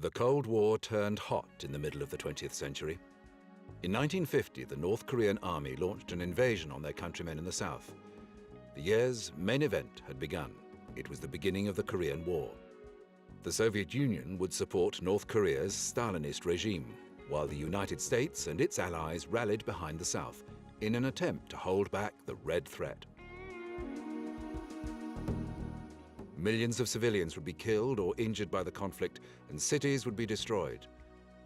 The Cold War turned hot in the middle of the 20th century. In 1950, the North Korean army launched an invasion on their countrymen in the south. The year's main event had begun. It was the beginning of the Korean War. The Soviet Union would support North Korea's Stalinist regime, while the United States and its allies rallied behind the South in an attempt to hold back the Red threat. Millions of civilians would be killed or injured by the conflict, and cities would be destroyed.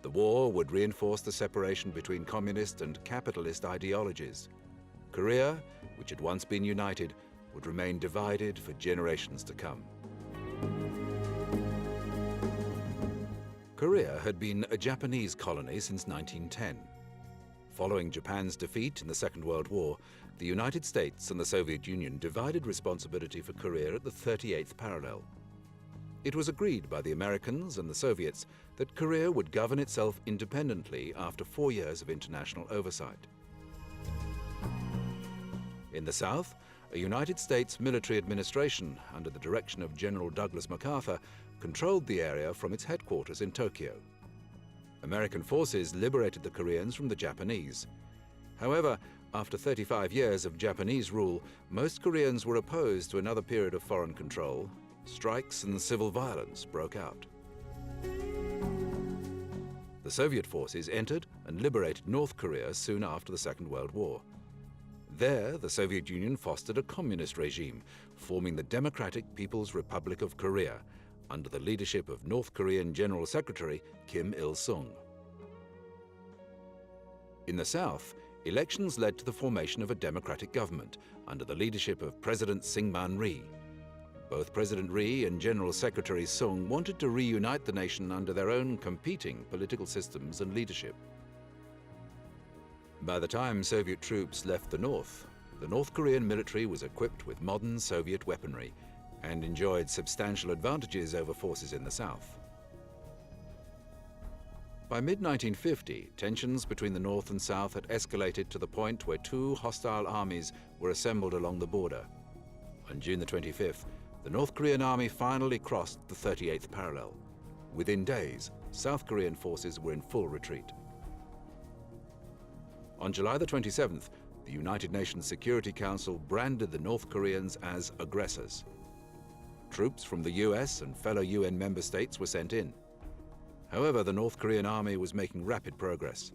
The war would reinforce the separation between communist and capitalist ideologies. Korea, which had once been united, would remain divided for generations to come. Korea had been a Japanese colony since 1910. Following Japan's defeat in the Second World War, the United States and the Soviet Union divided responsibility for Korea at the 38th parallel. It was agreed by the Americans and the Soviets that Korea would govern itself independently after 4 years of international oversight. In the South, a United States military administration under the direction of General Douglas MacArthur controlled the area from its headquarters in Tokyo. American forces liberated the Koreans from the Japanese. However, after 35 years of Japanese rule, most Koreans were opposed to another period of foreign control. Strikes and civil violence broke out. The Soviet forces entered and liberated North Korea soon after the Second World War. There, the Soviet Union fostered a communist regime, forming the Democratic People's Republic of Korea, under the leadership of North Korean General Secretary Kim Il-sung. In the South, elections led to the formation of a democratic government under the leadership of President Syngman Rhee. Both President Rhee and General Secretary Sung wanted to reunite the nation under their own competing political systems and leadership. By the time Soviet troops left the North Korean military was equipped with modern Soviet weaponry and enjoyed substantial advantages over forces in the South. By mid-1950, tensions between the North and South had escalated to the point where two hostile armies were assembled along the border. On June the 25th, the North Korean army finally crossed the 38th parallel. Within days, South Korean forces were in full retreat. On July the 27th, the United Nations Security Council branded the North Koreans as aggressors. Troops from the US and fellow UN member states were sent in. However, the North Korean army was making rapid progress.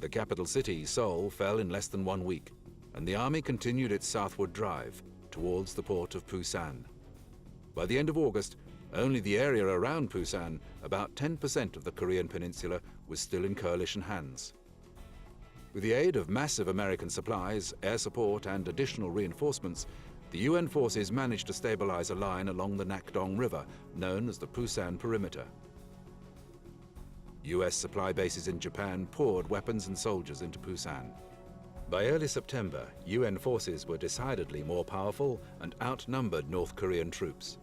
The capital city, Seoul, fell in less than 1 week, and the army continued its southward drive towards the port of Busan. By the end of August, only the area around Busan, about 10% of the Korean peninsula, was still in coalition hands. With the aid of massive American supplies, air support, and additional reinforcements, the UN forces managed to stabilize a line along the Nakdong River, known as the Busan Perimeter. US supply bases in Japan poured weapons and soldiers into Busan. By early September, UN forces were decidedly more powerful and outnumbered North Korean troops.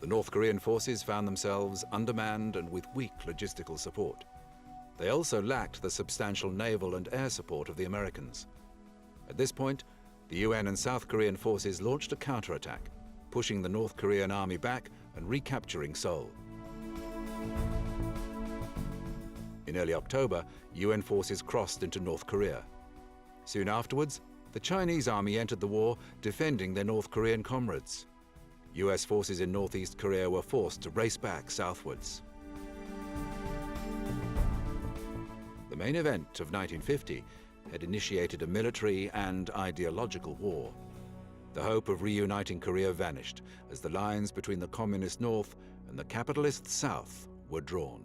The North Korean forces found themselves undermanned and with weak logistical support. They also lacked the substantial naval and air support of the Americans. At this point, the UN and South Korean forces launched a counterattack, pushing the North Korean army back and recapturing Seoul. In early October, UN forces crossed into North Korea. Soon afterwards, the Chinese army entered the war, defending their North Korean comrades. US forces in Northeast Korea were forced to race back southwards. The main event of 1950 had initiated a military and ideological war. The hope of reuniting Korea vanished as the lines between the communist North and the capitalist South were drawn.